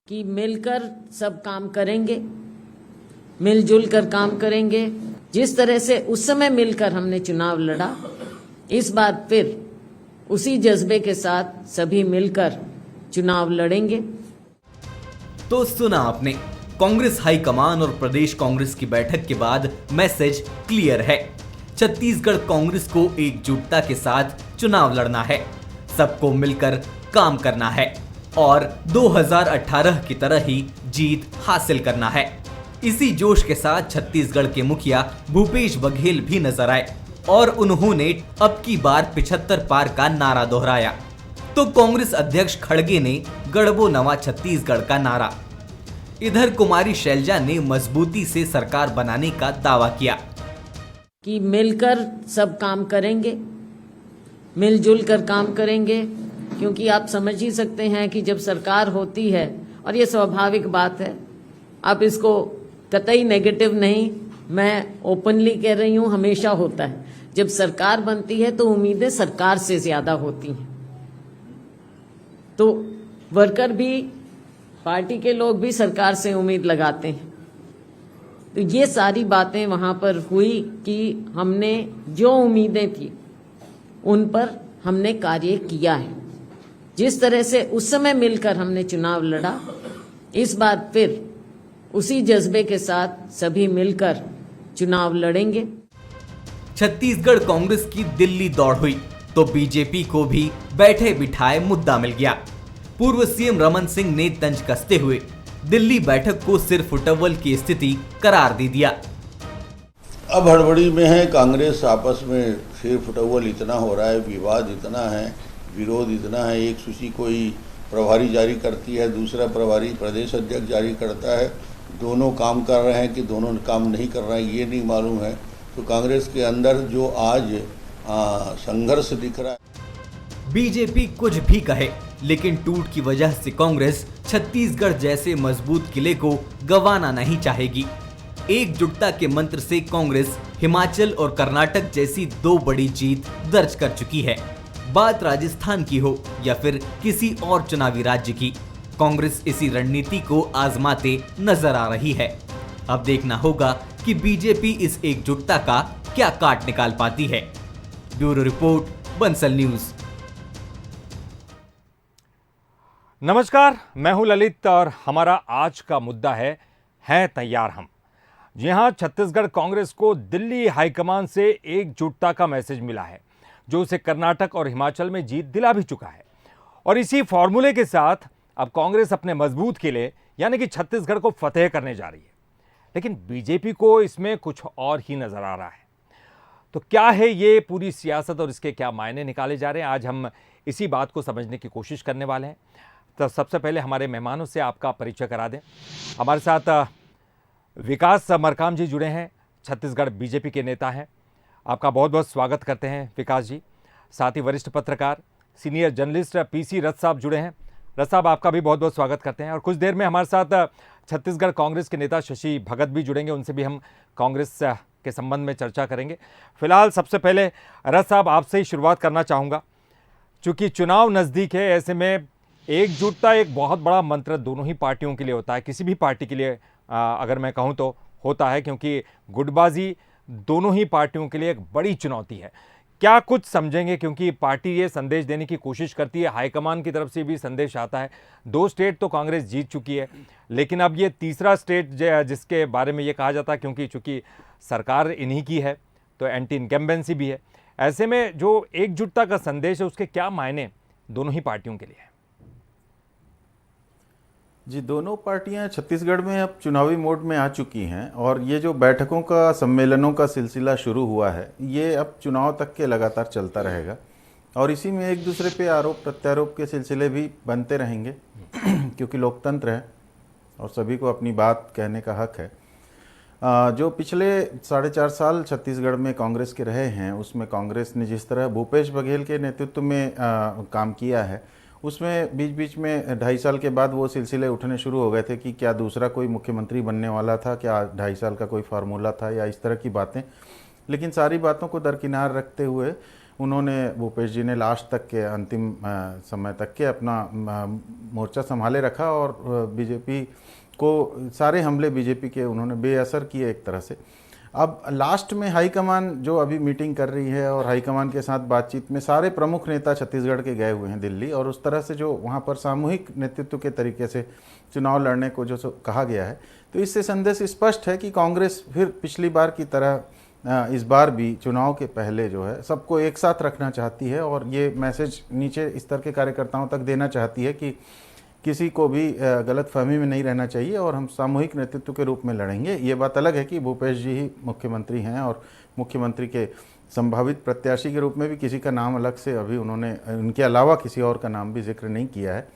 कि मिलकर सब काम करेंगे, मिलजुल कर काम करेंगे। जिस तरह से उस समय मिलकर हमने चुनाव लड़ा, इस बार फिर उसी जज्बे के साथ सभी मिलकर चुनाव लड़ेंगे। तो सुना आपने, कांग्रेस हाईकमान और प्रदेश कांग्रेस की बैठक के बाद मैसेज क्लियर है। छत्तीसगढ़ कांग्रेस को एकजुटता के साथ चुनाव लड़ना है, सबको मिलकर काम करना है और 2018 की तरह ही जीत हासिल करना है। इसी जोश के साथ छत्तीसगढ़ के मुखिया भूपेश बघेल भी नजर आए और उन्होंने अब की बार 75 पार का नारा दोहराया। तो कांग्रेस अध्यक्ष खड़गे ने गढ़बो नवा छत्तीसगढ़ का नारा। इधर कुमारी शैलजा ने मजबूती से सरकार बनाने का दावा किया कि मिलकर सब काम करेंगे, मिलजुल कर काम करेंगे, क्योंकि आप समझ ही सकते हैं कि जब सरकार होती है, और ये स्वाभाविक बात है, आप इसको कतई नेगेटिव नहीं, मैं ओपनली कह रही हूँ, हमेशा होता है। जब सरकार बनती है तो उम्मीदें सरकार से ज्यादा होती हैं, तो वर्कर भी, पार्टी के लोग भी सरकार से उम्मीद लगाते हैं। तो ये सारी बातें वहां पर हुई कि हमने जो उम्मीदें थी उन पर हमने कार्य किया है। जिस तरह से उस समय मिलकर हमने चुनाव लड़ा, इस बार फिर उसी जज्बे के साथ सभी मिलकर चुनाव लड़ेंगे। छत्तीसगढ़ कांग्रेस की दिल्ली दौड़ हुई तो बीजेपी को भी बैठे बिठाए मुद्दा मिल गया। पूर्व सीएम रमन सिंह ने तंज कसते हुए दिल्ली बैठक को सिर्फ फुटबॉल की स्थिति करार दे दिया। अब हड़बड़ी में है कांग्रेस, आपस में फिर फुटबॉल इतना हो रहा है, विवाद इतना है, विरोध इतना है। एक सूची कोई प्रभारी जारी करती है, दूसरा प्रभारी प्रदेश अध्यक्ष जारी करता है। दोनों काम कर रहे हैं कि दोनों काम नहीं कर रहे हैं, ये नहीं मालूम है। तो कांग्रेस के अंदर जो आज संघर्ष दिख रहा है। बीजेपी कुछ भी कहे, लेकिन टूट की वजह से कांग्रेस छत्तीसगढ़ जैसे मजबूत किले को गंवाना नहीं चाहेगी। एकजुटता के मंत्र से कांग्रेस हिमाचल और कर्नाटक जैसी 2 बड़ी जीत दर्ज कर चुकी है। बात राजस्थान की हो या फिर किसी और चुनावी राज्य की, कांग्रेस इसी रणनीति को आजमाते नजर आ रही है। अब देखना होगा कि बीजेपी इस एकजुटता का क्या काट निकाल पाती है। Bureau report, Bansal news. नमस्कार, मैं हूं ललित और हमारा आज का मुद्दा है तैयार हम। जी हां, छत्तीसगढ़ कांग्रेस को दिल्ली हाईकमान से एकजुटता का मैसेज मिला है, जो उसे कर्नाटक और हिमाचल में जीत दिला भी चुका है। और इसी फॉर्मूले के साथ अब कांग्रेस अपने मजबूत किले यानी कि छत्तीसगढ़ को फतेह करने जा रही है। लेकिन बीजेपी को इसमें कुछ और ही नजर आ रहा है। तो क्या है ये पूरी सियासत और इसके क्या मायने निकाले जा रहे हैं, आज हम इसी बात को समझने की कोशिश करने वाले हैं। तो सबसे पहले हमारे मेहमानों से आपका परिचय करा दें। हमारे साथ विकास मरकाम जी जुड़े हैं, छत्तीसगढ़ बीजेपी के नेता हैं। आपका बहुत बहुत स्वागत करते हैं विकास जी। साथ ही वरिष्ठ पत्रकार, सीनियर जर्नलिस्ट पीसी रथ साहब जुड़े हैं। रथ साहब, आपका भी बहुत बहुत स्वागत करते हैं। और कुछ देर में हमारे साथ छत्तीसगढ़ कांग्रेस के नेता शशि भगत भी जुड़ेंगे, उनसे भी हम कांग्रेस के संबंध में चर्चा करेंगे। फिलहाल सबसे पहले रथ साहब आपसे ही शुरुआत करना चाहूँगा। चूँकि चुनाव नज़दीक है, ऐसे में एकजुटता एक बहुत बड़ा मंत्र दोनों ही पार्टियों के लिए होता है, किसी भी पार्टी के लिए अगर मैं कहूं तो होता है, क्योंकि गुटबाजी दोनों ही पार्टियों के लिए एक बड़ी चुनौती है। क्या कुछ समझेंगे, क्योंकि पार्टी ये संदेश देने की कोशिश करती है, हाईकमान की तरफ से भी संदेश आता है। 2 स्टेट तो कांग्रेस जीत चुकी है, लेकिन अब ये तीसरा स्टेट जिसके बारे में ये कहा जाता है, क्योंकि चूँकि सरकार इन्हीं की है तो एंटी इनकम्बेंसी भी है। ऐसे में जो एकजुटता का संदेश है, उसके क्या मायने दोनों ही पार्टियों के लिए है? जी, दोनों पार्टियां छत्तीसगढ़ में अब चुनावी मोड में आ चुकी हैं और ये जो बैठकों का, सम्मेलनों का सिलसिला शुरू हुआ है, ये अब चुनाव तक के लगातार चलता रहेगा और इसी में एक दूसरे पे आरोप प्रत्यारोप के सिलसिले भी बनते रहेंगे क्योंकि लोकतंत्र है और सभी को अपनी बात कहने का हक है। जो पिछले 4.5 साल छत्तीसगढ़ में कांग्रेस के रहे हैं, उसमें कांग्रेस ने जिस तरह भूपेश बघेल के नेतृत्व में काम किया है, उसमें बीच बीच में 2.5 साल के बाद वो सिलसिले उठने शुरू हो गए थे कि क्या दूसरा कोई मुख्यमंत्री बनने वाला था, क्या 2.5 साल का कोई फार्मूला था या इस तरह की बातें। लेकिन सारी बातों को दरकिनार रखते हुए उन्होंने, भूपेश जी ने लास्ट तक के अंतिम समय तक के अपना मोर्चा संभाले रखा और बीजेपी को सारे हमले बीजेपी के उन्होंने बेअसर किए एक तरह से। अब लास्ट में हाईकमान जो अभी मीटिंग कर रही है और हाईकमान के साथ बातचीत में सारे प्रमुख नेता छत्तीसगढ़ के गए हुए हैं दिल्ली, और उस तरह से जो वहाँ पर सामूहिक नेतृत्व के तरीके से चुनाव लड़ने को जो कहा गया है, तो इससे संदेश स्पष्ट है कि कांग्रेस फिर पिछली बार की तरह इस बार भी चुनाव के पहले जो है सबको एक साथ रखना चाहती है और ये मैसेज नीचे स्तर के कार्यकर्ताओं तक देना चाहती है कि किसी को भी गलतफहमी में नहीं रहना चाहिए और हम सामूहिक नेतृत्व के रूप में लड़ेंगे। ये बात अलग है कि भूपेश जी ही मुख्यमंत्री हैं और मुख्यमंत्री के संभावित प्रत्याशी के रूप में भी किसी का नाम अलग से अभी उन्होंने, उनके अलावा किसी और का नाम भी जिक्र नहीं किया है।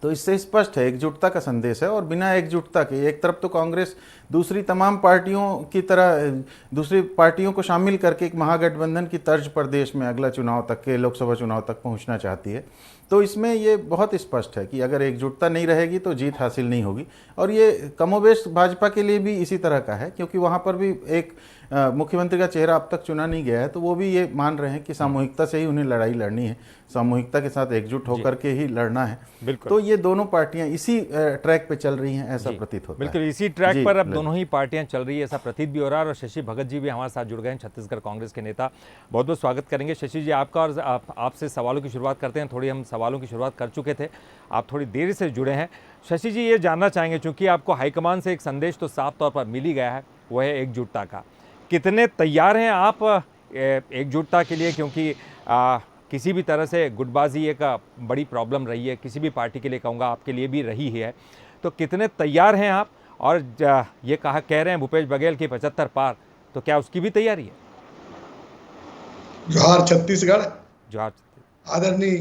तो इससे स्पष्ट है एकजुटता का संदेश है, और बिना एकजुटता के एक तरफ तो कांग्रेस दूसरी तमाम पार्टियों की तरह दूसरी पार्टियों को शामिल करके एक महागठबंधन की तर्ज पर देश में अगला चुनाव तक के लोकसभा चुनाव तक पहुंचना चाहती है। तो इसमें ये बहुत स्पष्ट है कि अगर एकजुटता नहीं रहेगी तो जीत हासिल नहीं होगी, और ये कमोबेश भाजपा के लिए भी इसी तरह का है, क्योंकि वहाँ पर भी एक मुख्यमंत्री का चेहरा अब तक चुना नहीं गया है, तो वो भी ये मान रहे हैं कि सामूहिकता से ही उन्हें लड़ाई लड़नी है, सामूहिकता के साथ एकजुट होकर के ही लड़ना है। तो ये दोनों पार्टियां इसी ट्रैक पे चल रही हैं, ऐसा प्रतीत होता है। बिल्कुल इसी ट्रैक पर अब दोनों ही पार्टियां चल रही है, ऐसा प्रतीत भी हो रहा है। और शशि भगत जी भी हमारे साथ जुड़ गए हैं, छत्तीसगढ़ कांग्रेस के नेता। बहुत बहुत स्वागत करेंगे शशि जी आपका, और आपसे सवालों की शुरुआत करते हैं। थोड़ी हम सवालों की शुरुआत कर चुके थे, आप थोड़ी देर से जुड़े हैं। शशि जी ये जानना चाहेंगे, चूंकि आपको हाईकमान से एक संदेश तो साफ तौर पर मिल ही गया है, वो है एकजुटता का। कितने तैयार हैं आप एकजुटता के लिए, क्योंकि किसी भी तरह से गुटबाजी एक बड़ी प्रॉब्लम रही है, किसी भी पार्टी के लिए कहूँगा, आपके लिए भी रही है। तो कितने तैयार हैं आप, और ये कह रहे हैं भूपेश बघेल की 75 पार, तो क्या उसकी भी तैयारी है? जोहार छत्तीसगढ़। जोहार। आदरणीय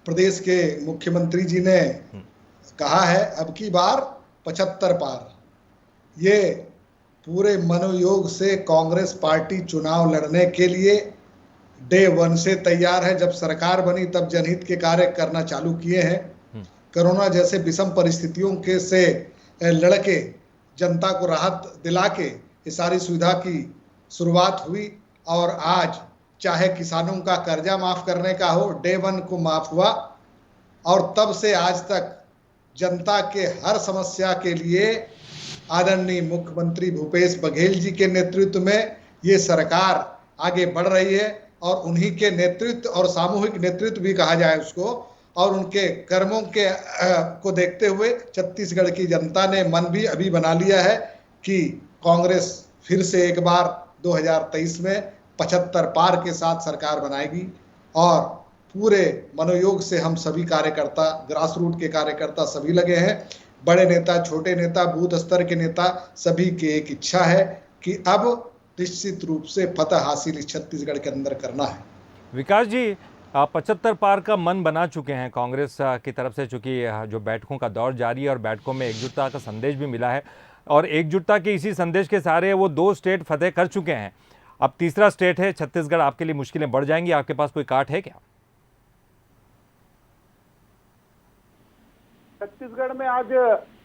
प्रदेश के मुख्यमंत्री जी ने कहा है अब की बार 75 पार। ये पूरे मनोयोग से कांग्रेस पार्टी चुनाव लड़ने के लिए डे 1 से तैयार है। जब सरकार बनी तब जनहित के कार्य करना चालू किए हैं। कोरोना जैसे विषम परिस्थितियों के से लड़के जनता को राहत दिला के ये सारी सुविधा की शुरुआत हुई, और आज चाहे किसानों का कर्जा माफ करने का हो, डे 1 को माफ हुआ, और तब से आज तक जनता के हर समस्या के लिए आदरणीय मुख्यमंत्री भूपेश बघेल जी के नेतृत्व में ये सरकार आगे बढ़ रही है। और उन्हीं के नेतृत्व, और सामूहिक नेतृत्व भी कहा जाए उसको, और उनके कर्मों के को देखते हुए छत्तीसगढ़ की जनता ने मन भी अभी बना लिया है कि कांग्रेस फिर से एक बार 2023 में 75 पार के साथ सरकार बनाएगी। और पूरे मनोयोग से हम सभी कार्यकर्ता, ग्रास रूट के कार्यकर्ता सभी लगे हैं। बड़े नेता, छोटे नेता, बूथ स्तर के नेता, सभी की एक इच्छा है कि अब निश्चित रूप से फतह हासिल इस छत्तीसगढ़ के अंदर करना है। विकास जी, 75 पार का मन बना चुके हैं कांग्रेस की तरफ से, चूंकि जो बैठकों का दौर जारी है और बैठकों में एकजुटता का संदेश भी मिला है, और एकजुटता के इसी संदेश के सहारे वो 2 स्टेट फतेह कर चुके हैं। अब तीसरा स्टेट है छत्तीसगढ़, आपके लिए मुश्किलें बढ़ जाएंगी? आपके पास कोई काट है क्या? छत्तीसगढ़ में आज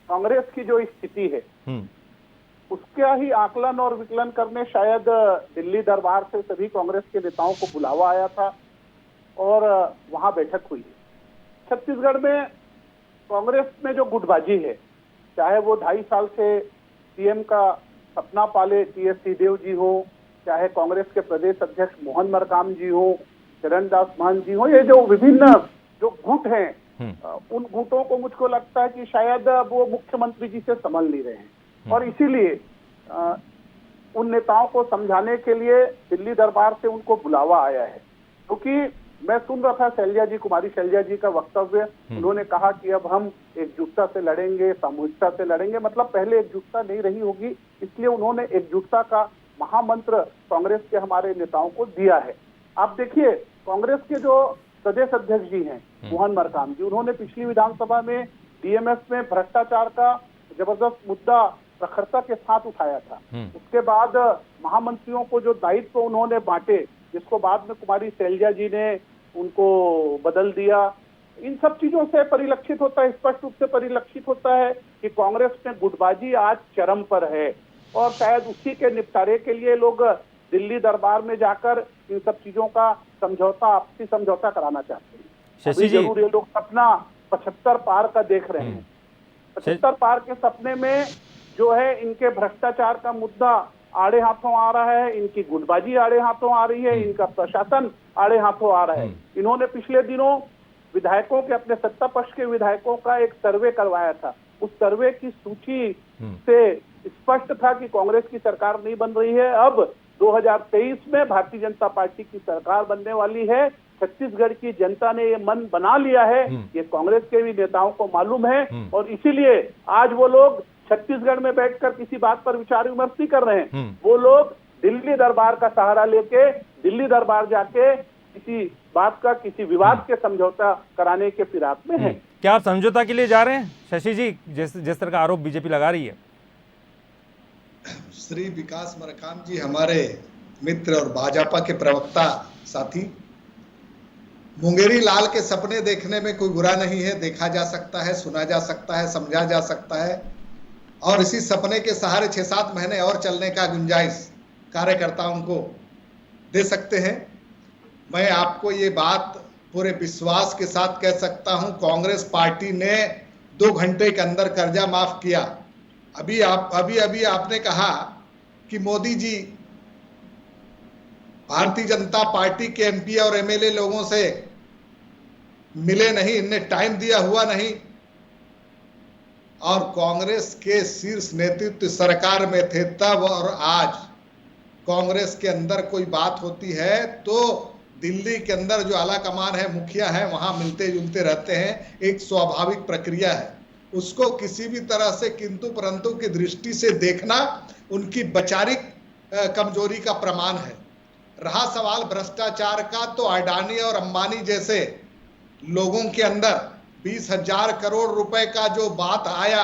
कांग्रेस की जो स्थिति है उसका ही आकलन और विकलन करने शायद दिल्ली दरबार से सभी कांग्रेस के नेताओं को बुलावा आया था और वहां बैठक हुई। छत्तीसगढ़ में कांग्रेस में जो गुटबाजी है, चाहे वो 2.5 साल से सीएम का सपना पाले टीएस सिंहदेव जी हो, चाहे कांग्रेस के प्रदेश अध्यक्ष मोहन मरकाम जी हो, चरणदास महंत जी हो, ये जो विभिन्न जो गुट हैं, उन गुटों को मुझको लगता है कि शायद वो मुख्यमंत्री जी से संभल नहीं रहे हैं, और इसीलिए उन नेताओं को समझाने के लिए दिल्ली दरबार से उनको बुलावा आया है। क्योंकि मैं सुन रहा था शैलजा जी, कुमारी शैलजा जी का वक्तव्य, उन्होंने कहा कि अब हम एकजुटता से लड़ेंगे, सामूहिकता से लड़ेंगे। मतलब पहले एकजुटता नहीं रही होगी, इसलिए उन्होंने एकजुटता का महामंत्र कांग्रेस के हमारे नेताओं को दिया है। आप देखिए, कांग्रेस के जो प्रदेश अध्यक्ष जी हैं मोहन मरकाम जी, उन्होंने पिछली विधानसभा में डीएमएस में भ्रष्टाचार का जबरदस्त मुद्दा प्रखरता के साथ उठाया था। उसके बाद महामंत्रियों को जो दायित्व उन्होंने बांटे, जिसको बाद में कुमारी शैलजा जी ने उनको बदल दिया, इन सब चीजों से परिलक्षित होता है, स्पष्ट रूप से परिलक्षित होता है कि कांग्रेस में गुटबाजी आज चरम पर है, और शायद उसी के निपटारे के लिए लोग दिल्ली दरबार में जाकर इन सब चीजों का समझौता, आपसी समझौता कराना चाहते हैं। शशि अभी जी, जरूर ये लोग सपना 75 पार का देख रहे हैं। 75 पार के सपने में जो है इनके भ्रष्टाचार का मुद्दा आड़े हाथों आ रहा है, इनकी गुटबाजी आड़े हाथों आ रही है, इनका प्रशासन आड़े हाथों आ रहा है। इन्होंने पिछले दिनों विधायकों के, अपने सत्ता पक्ष के विधायकों का एक सर्वे करवाया था। उस सर्वे की सूची से स्पष्ट था कि कांग्रेस की सरकार नहीं बन रही है। अब 2023 में भारतीय जनता पार्टी की सरकार बनने वाली है। छत्तीसगढ़ की जनता ने ये मन बना लिया है, ये कांग्रेस के भी नेताओं को मालूम है, और इसीलिए आज वो लोग छत्तीसगढ़ में बैठकर किसी बात पर विचार विमर्श नहीं कर रहे हैं। वो लोग दिल्ली दरबार का सहारा लेके दिल्ली दरबार जाके किसी बात का, किसी विवाद के समझौता कराने के फिराक में है। क्या आप समझौता के लिए जा रहे हैं शशि जी, जिस तरह का आरोप बीजेपी लगा रही है? श्री विकास मरकाम जी हमारे मित्र और भाजपा के प्रवक्ता साथी, मुंगेरी लाल के सपने देखने में कोई बुरा नहीं है। देखा जा सकता है, सुना जा सकता है, समझा जा सकता है, और इसी सपने के सहारे 6-7 महीने और चलने का गुंजाइश कार्यकर्ताओं को दे सकते हैं। मैं आपको ये बात पूरे विश्वास के साथ कह सकता हूं, कांग्रेस पार्टी ने 2 घंटे के अंदर कर्जा माफ किया। अभी आपने कहा कि मोदी जी भारतीय जनता पार्टी के एमपी और एमएलए लोगों से मिले नहीं, इन्हें टाइम दिया हुआ नहीं, और कांग्रेस के शीर्ष नेतृत्व सरकार में थे तब और आज कांग्रेस के अंदर कोई बात होती है तो दिल्ली के अंदर जो आला कमान है, मुखिया है, वहां मिलते जुलते रहते हैं। एक स्वाभाविक प्रक्रिया है, उसको किसी भी तरह से किंतु परंतु की दृष्टि से देखना उनकी वैचारिक कमजोरी का प्रमाण है। रहा सवाल भ्रष्टाचार का, तो अडानी और अंबानी जैसे लोगों के अंदर 20,000 करोड़ रुपए का जो बात आया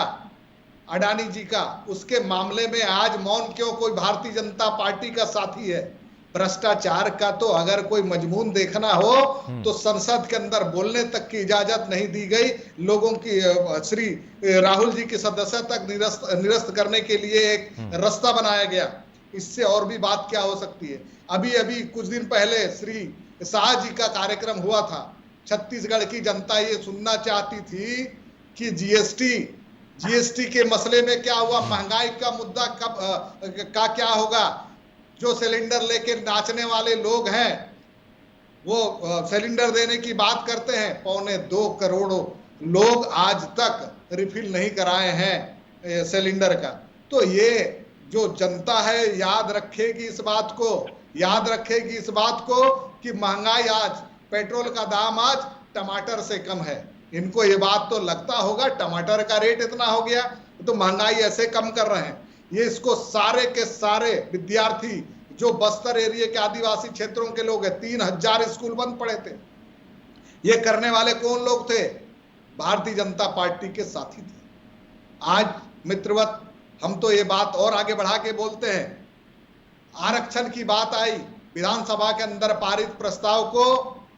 अडानी जी का, उसके मामले में आज मौन क्यों? कोई भारतीय जनता पार्टी का साथी है। भ्रष्टाचार का तो अगर कोई मजमून देखना हो तो संसद के अंदर बोलने तक की इजाजत नहीं दी गई। लोगों की श्री राहुल जी की सदस्यता तक निरस्त करने के लिए एक रास्ता बनाया गया। इससे और भी बात क्या हो सकती है? अभी कुछ दिन पहले श्री शाह जी का कार्यक्रम हुआ था। छत्तीसगढ़ की जनता ये सुनना चाहती थी कि जीएसटी के मसले में क्या हुआ, महंगाई का मुद्दा कब का क्या होगा। जो सिलेंडर लेके नाचने वाले लोग हैं वो सिलेंडर देने की बात करते हैं। 2.25 करोड़ लोग आज तक रिफिल नहीं कराए हैं सिलेंडर का। तो ये जो जनता है याद रखेगी इस बात को कि महंगाई आज, पेट्रोल का दाम आज टमाटर से कम है। इनको ये बात तो लगता होगा टमाटर का रेट इतना हो गया तो महंगाई ऐसे कम कर रहे हैं। ये इसको सारे के सारे विद्यार्थी जो बस्तर एरिया के आदिवासी क्षेत्रों के लोग हैं, 3000 स्कूल बंद पड़े थे। ये करने वाले कौन लोग थे? भारतीय जनता पार्टी के साथी थे। आज मित्रवत हम तो ये बात और आगे बढ़ा के बोलते हैं। आरक्षण की बात आई, विधानसभा के अंदर पारित प्रस्ताव को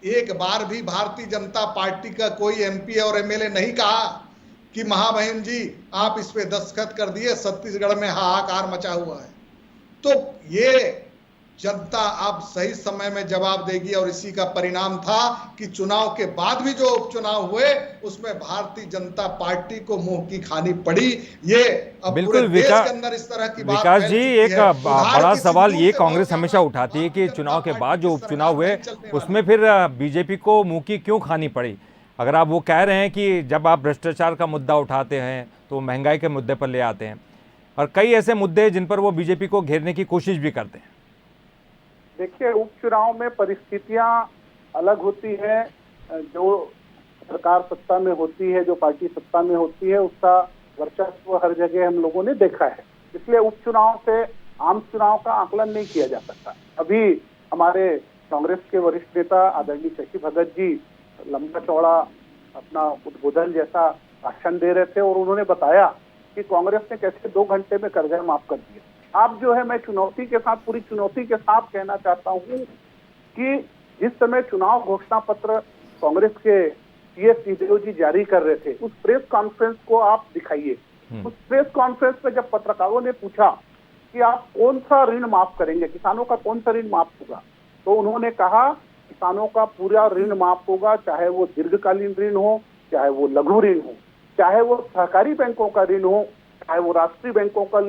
एक बार भी भारतीय जनता पार्टी का कोई एमपी और एमएलए नहीं कहा कि महामहिम जी आप इस पे दस्तखत कर दिए। छत्तीसगढ़ में हाहाकार मचा हुआ है। तो ये जनता अब सही समय में जवाब देगी, और इसी का परिणाम था कि चुनाव के बाद भी जो उपचुनाव हुए उसमें भारतीय जनता पार्टी को मुंह की खानी पड़ी। ये अब बिल्कुल देश के अंदर इस तरह की बात विकास जी, एक बड़ा सवाल ये कांग्रेस हमेशा बहुत उठाती है कि चुनाव के बाद जो उपचुनाव हुए उसमें फिर बीजेपी को मुंह की क्यों खानी पड़ी। अगर आप वो कह रहे हैं कि जब आप भ्रष्टाचार का मुद्दा उठाते हैं तो महंगाई के मुद्दे पर ले आते हैं, और कई ऐसे मुद्दे हैं जिन पर वो बीजेपी को घेरने की कोशिश भी करते हैं। देखिए, उपचुनाव में परिस्थितियां अलग होती है। जो सरकार सत्ता में होती है, जो पार्टी सत्ता में होती है, उसका वर्चस्व हर जगह हम लोगों ने देखा है। इसलिए उपचुनाव से आम चुनाव का आकलन नहीं किया जा सकता। अभी हमारे कांग्रेस के वरिष्ठ नेता आदरणीय शशि भगत जी लंबा चौड़ा अपना उद्बोधन जैसा भाषण दे रहे थे, और उन्होंने बताया कि कांग्रेस ने कैसे 2 घंटे में कर्जा माफ कर दिया। आप जो है, मैं पूरी चुनौती के साथ कहना चाहता हूं कि जिस समय चुनाव घोषणा पत्र कांग्रेस के सीएस सिंहदेव जी जारी कर रहे थे, उस प्रेस कॉन्फ्रेंस को आप दिखाइए। उस प्रेस कॉन्फ्रेंस में जब पत्रकारों ने पूछा कि आप कौन सा ऋण माफ करेंगे, किसानों का कौन सा ऋण माफ होगा। तो उन्होंने कहा किसानों का पूरा ऋण माफ होगा, चाहे वो दीर्घकालीन ऋण हो, चाहे वो लघु ऋण हो, चाहे वो सहकारी बैंकों का ऋण हो, चाहे वो राष्ट्रीय बैंकों का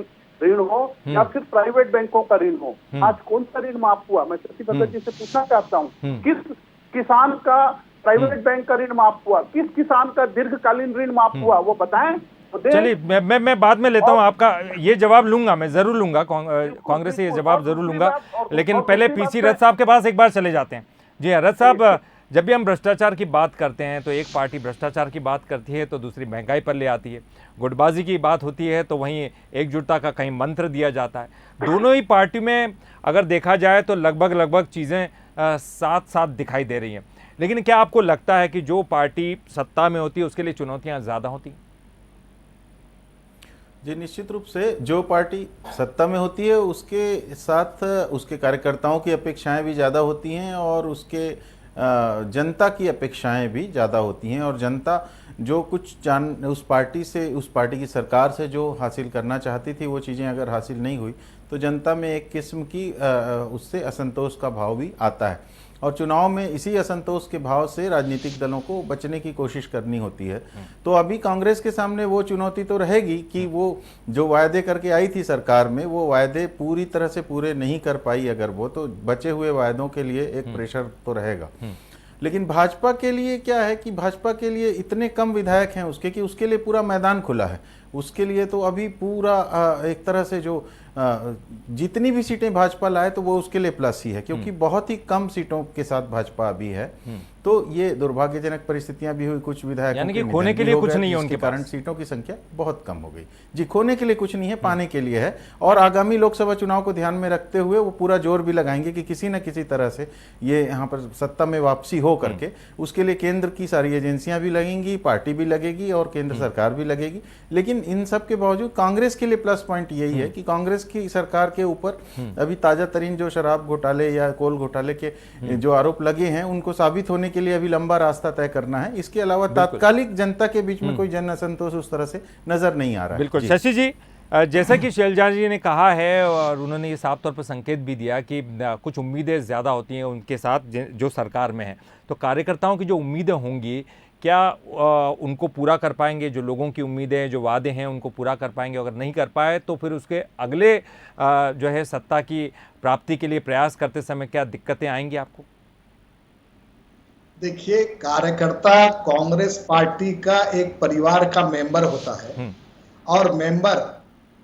ऋण हो या फिर प्राइवेट बैंकों का ऋण हो। आज कौन सा ऋण माफ हुआ? मैं शशि भगत जी से पूछना चाहता हूँ, किस किसान का प्राइवेट बैंक का ऋण माफ हुआ, किस किसान का दीर्घकालीन ऋण माफ हुआ, वो बताएं। तो चलिए मैं बाद में लेता हूं आपका ये जवाब लूंगा, मैं जरूर लूंगा, कांग्रेस से ये जवाब जरूर लूंगा, लेकिन पहले पीसी रथ साहब के पास एक बार चले जाते हैं। जी हाँ रथ साहब, जब भी हम भ्रष्टाचार की बात करते हैं तो एक पार्टी भ्रष्टाचार की बात करती है तो दूसरी महंगाई पर ले आती है, गुटबाजी की बात होती है तो वहीं एकजुटता का कहीं मंत्र दिया जाता है। दोनों ही पार्टी में अगर देखा जाए तो लगभग चीज़ें साथ साथ दिखाई दे रही हैं, लेकिन क्या आपको लगता है कि जो पार्टी सत्ता में होती है उसके लिए चुनौतियां ज़्यादा होती हैं? जी निश्चित रूप से जो पार्टी सत्ता में होती है उसके साथ उसके कार्यकर्ताओं की अपेक्षाएं भी ज़्यादा होती हैं और उसके जनता की अपेक्षाएं भी ज़्यादा होती हैं, और जनता जो कुछ उस पार्टी की सरकार से जो हासिल करना चाहती थी वो चीज़ें अगर हासिल नहीं हुई तो जनता में एक किस्म की उससे असंतोष का भाव भी आता है, और चुनाव में इसी असंतोष के भाव से राजनीतिक दलों को बचने की कोशिश करनी होती है। तो अभी कांग्रेस के सामने वो चुनौती तो रहेगी कि वो जो वायदे करके आई थी सरकार में वो वायदे पूरी तरह से पूरे नहीं कर पाई, अगर वो तो बचे हुए वायदों के लिए एक प्रेशर तो रहेगा। लेकिन भाजपा के लिए क्या है कि भाजपा के लिए इतने कम विधायक हैं उसके कि उसके लिए पूरा मैदान खुला है, उसके लिए तो अभी पूरा एक तरह से जो जितनी भी सीटें भाजपा लाए तो वो उसके लिए प्लस ही है, क्योंकि बहुत ही कम सीटों के साथ भाजपा अभी है। तो ये दुर्भाग्यजनक परिस्थितियां भी हुई, कुछ विधायकों यानी कि खोने के लिए कुछ नहीं है उनके कारण सीटों की संख्या बहुत कम हो गई। जी खोने के लिए कुछ नहीं है, पाने के लिए है, और आगामी लोकसभा चुनाव को ध्यान में रखते हुए वो पूरा जोर भी लगाएंगे कि किसी न किसी तरह से ये यहाँ पर सत्ता में वापसी हो करके, उसके लिए केंद्र की सारी एजेंसियां भी लगेंगी, पार्टी भी लगेगी और केंद्र सरकार भी लगेगी। लेकिन इन सब के बावजूद कांग्रेस के लिए प्लस पॉइंट यही है कि कांग्रेस की सरकार के ऊपर अभी ताजा तरीन जो शराब घोटाले या कोल घोटाले के जो आरोप लगे हैं उनको साबित होने के लिए अभी लंबा रास्ता तय करना है। इसके अलावा तात्कालिक जनता के बीच में कोई जन असंतोष उस तरह से नजर नहीं आ रहा है। बिल्कुल शशि जी, जैसा कि शैलजा जी ने कहा है और उन्होंने ये साफ तौर पर संकेत भी दिया कि कुछ उम्मीदें ज़्यादा होती हैं उनके साथ जो सरकार में है, तो कार्यकर्ताओं की जो उम्मीदें होंगी क्या उनको पूरा कर पाएंगे? जो लोगों की उम्मीदें जो वादे हैं उनको पूरा कर पाएंगे? अगर नहीं कर पाए तो फिर उसके अगले जो है सत्ता की प्राप्ति के लिए प्रयास करते समय क्या दिक्कतें आएंगी आपको? देखिए, कार्यकर्ता कांग्रेस पार्टी का एक परिवार का मेंबर होता है, और मेंबर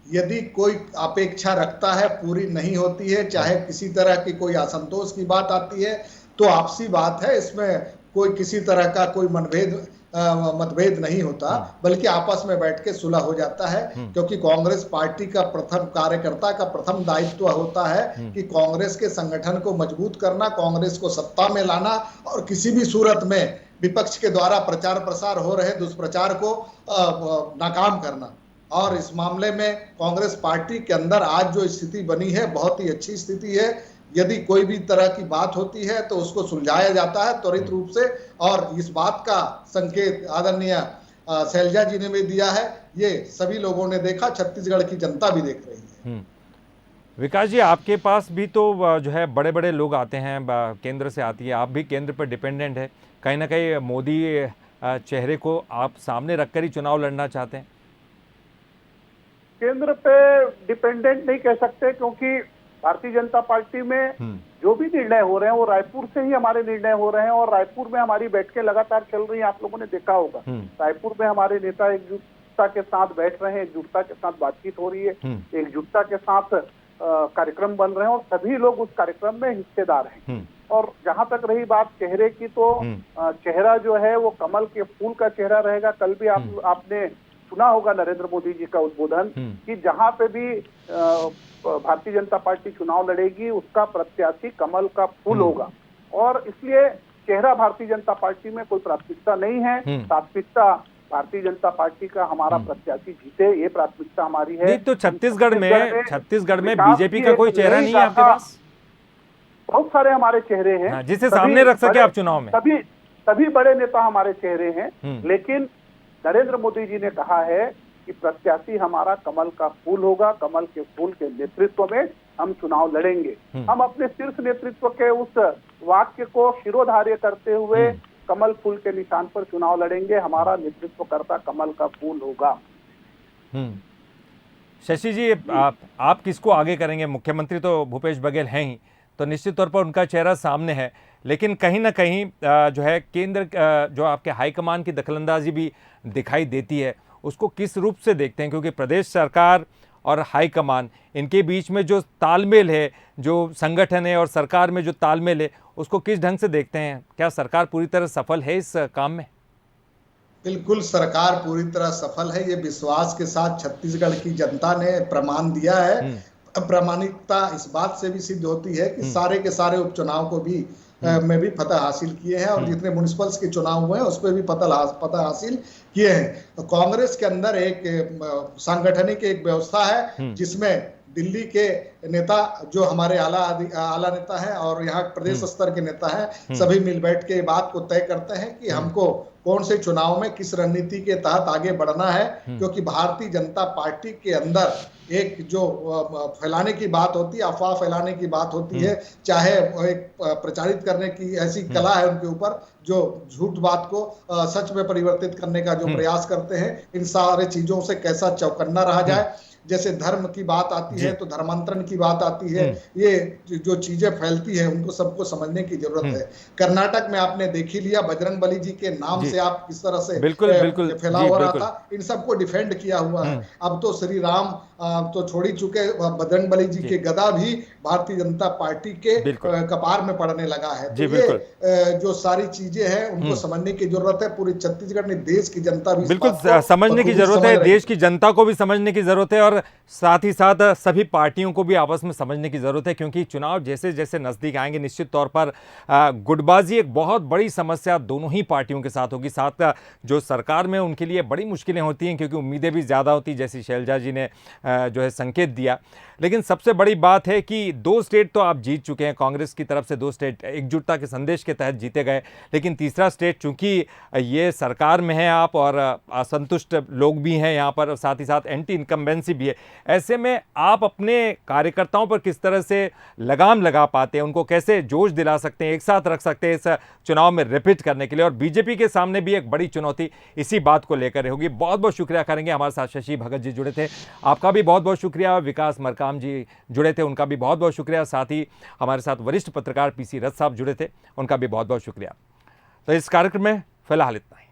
यदि कोई अपेक्षा रखता है पूरी नहीं होती है, चाहे किसी तरह की कोई असंतोष की बात आती है तो आपसी बात है, इसमें कोई किसी तरह का कोई मतभेद नहीं होता, बल्कि आपस में बैठ के सुलह हो जाता है। क्योंकि कांग्रेस पार्टी का प्रथम कार्यकर्ता का प्रथम दायित्व होता है कि कांग्रेस के संगठन को मजबूत करना, कांग्रेस को सत्ता में लाना और किसी भी सूरत में विपक्ष के द्वारा प्रचार प्रसार हो रहे दुष्प्रचार को नाकाम करना। और इस मामले में कांग्रेस पार्टी के अंदर आज जो स्थिति बनी है बहुत ही अच्छी स्थिति है। यदि कोई भी तरह की बात होती है तो उसको सुलझाया जाता है त्वरित रूप से, और इस बात का संकेत आदरणीय शैलजा जी ने भी दिया है, ये सभी लोगों ने देखा, छत्तीसगढ़ की जनता भी देख रही है। विकास जी, आपके पास भी तो जो है बड़े बड़े लोग आते हैं, केंद्र से आती है, आप भी केंद्र पर डिपेंडेंट है, कहीं ना कहीं मोदी चेहरे को आप सामने रखकर ही चुनाव लड़ना चाहते हैं? केंद्र पे डिपेंडेंट नहीं कह सकते, क्योंकि भारतीय जनता पार्टी में जो भी निर्णय हो रहे हैं वो रायपुर से ही हमारे निर्णय हो रहे हैं, और रायपुर में हमारी बैठकें लगातार चल रही हैं। आप लोगों ने देखा होगा रायपुर में हमारे नेता एकजुटता के साथ बैठ रहे हैं, एकजुटता के साथ बातचीत हो रही है, एकजुटता के साथ कार्यक्रम बन रहे हैं, और सभी लोग उस कार्यक्रम में हिस्सेदार हैं। और जहां तक रही बात चेहरे की, तो चेहरा जो है वो कमल के फूल का चेहरा रहेगा। कल भी आपने सुना होगा नरेंद्र मोदी जी का उद्बोधन कि जहां पे भी भारतीय जनता पार्टी चुनाव लड़ेगी उसका प्रत्याशी कमल का फूल होगा, और इसलिए चेहरा भारतीय जनता पार्टी में कोई प्राथमिकता नहीं है। प्राथमिकता भारतीय जनता पार्टी का हमारा प्रत्याशी जीते, ये प्राथमिकता हमारी है। नहीं तो छत्तीसगढ़ में बीजेपी का कोई चेहरा नहीं है आपके पास? बहुत सारे हमारे चेहरे हैं जिसे सामने रख सके आप चुनाव में। सभी बड़े नेता हमारे चेहरे हैं, लेकिन नरेंद्र मोदी जी ने कहा है कि प्रत्याशी हमारा कमल का फूल होगा, कमल के फूल के नेतृत्व में हम चुनाव लड़ेंगे। हम अपने शीर्ष नेतृत्व के उस वाक्य को शिरोधार्य करते हुए कमल फूल के निशान पर चुनाव लड़ेंगे। हमारा नेतृत्वकर्ता कमल का फूल होगा। शशि जी, आप किसको आगे करेंगे? मुख्यमंत्री तो भूपेश बघेल हैं ही, तो निश्चित तौर पर उनका चेहरा सामने है, लेकिन कहीं ना कहीं जो है केंद्र जो आपके हाईकमान की दखलंदाजी भी दिखाई देती है, उसको किस रूप से देखते हैं? क्योंकि प्रदेश सरकार और हाईकमान इनके बीच में जो तालमेल है, जो संगठन है और सरकार में जो तालमेल है, उसको किस ढंग से देखते हैं? क्या सरकार पूरी तरह सफल है इस काम में? बिल्कुल, सरकार पूरी तरह सफल है। ये विश्वास के साथ छत्तीसगढ़ की जनता ने प्रमाण दिया है। प्रामाणिकता इस बात से भी सिद्ध होती है कि सारे के सारे उपचुनाव को भी में भी फतह हासिल किए हैं और जितने म्युनिसिपल्स के चुनाव हुए हैं उस पर भी फतह हासिल किए हैं। तो कांग्रेस के अंदर एक सांगठनिक एक व्यवस्था है जिसमें दिल्ली के नेता जो हमारे आला नेता हैं और यहाँ प्रदेश स्तर के नेता हैं, सभी मिल बैठ के बात को तय करते हैं कि हमको कौन से चुनाव में किस रणनीति के तहत आगे बढ़ना है। क्योंकि भारतीय जनता पार्टी के अंदर एक जो फैलाने की बात होती है, अफवाह फैलाने की बात होती है, चाहे एक प्रचारित करने की ऐसी कला है उनके ऊपर, जो झूठ बात को सच में परिवर्तित करने का जो प्रयास करते हैं। इन सारे चीजों से कैसा चौकन्ना रहा जाए। जैसे धर्म की बात आती है तो धर्मांतरण की बात आती है, ये जो चीजें फैलती हैं उनको सबको समझने की जरूरत है। कर्नाटक में आपने देख ही लिया, बजरंगबली जी के नाम से आप किस तरह से फैलाव हो रहा था, इन सबको डिफेंड किया हुआ है। अब तो श्री राम तो छोड़ ही चुके, बजरंगबली जी के गदा भी भारतीय जनता पार्टी के कपार में पड़ने लगा है। तो ये जो सारी चीजें हैं उनको समझने की जरूरत है। पूरी छत्तीसगढ़ में देश की जनता भी बिल्कुल समझने की जरूरत है, देश की जनता को भी समझने की जरूरत है और साथ ही साथ सभी पार्टियों को भी आपस में समझने की जरूरत है। क्योंकि चुनाव जैसे जैसे नजदीक आएंगे, निश्चित तौर पर गुटबाजी एक बहुत बड़ी समस्या दोनों ही पार्टियों के साथ होगी। साथ जो सरकार में उनके लिए बड़ी मुश्किलें होती हैं क्योंकि उम्मीदें भी ज़्यादा होती, जैसी शैलजा जी ने जो है संकेत दिया। लेकिन सबसे बड़ी बात है कि 2 स्टेट तो आप जीत चुके हैं, कांग्रेस की तरफ से 2 स्टेट एकजुटता के संदेश के तहत जीते गए। लेकिन तीसरा स्टेट चूंकि ये सरकार में है आप और असंतुष्ट लोग भी हैं यहाँ पर, साथ ही साथ एंटी इनकम्बेंसी भी है, ऐसे में आप अपने कार्यकर्ताओं पर किस तरह से लगाम लगा पाते हैं, उनको कैसे जोश दिला सकते हैं, एक साथ रख सकते हैं इस चुनाव में रिपीट करने के लिए? और बीजेपी के सामने भी एक बड़ी चुनौती इसी बात को लेकर होगी। बहुत बहुत शुक्रिया करेंगे, हमारे साथ शशि भगत जी जुड़े थे, आपका भी बहुत बहुत शुक्रिया। विकास मरकाम जी जुड़े थे, उनका भी बहुत बहुत शुक्रिया। साथ ही हमारे साथ वरिष्ठ पत्रकार पीसी रथ साहब जुड़े थे, उनका भी बहुत बहुत शुक्रिया। तो इस कार्यक्रम में फिलहाल इतना ही।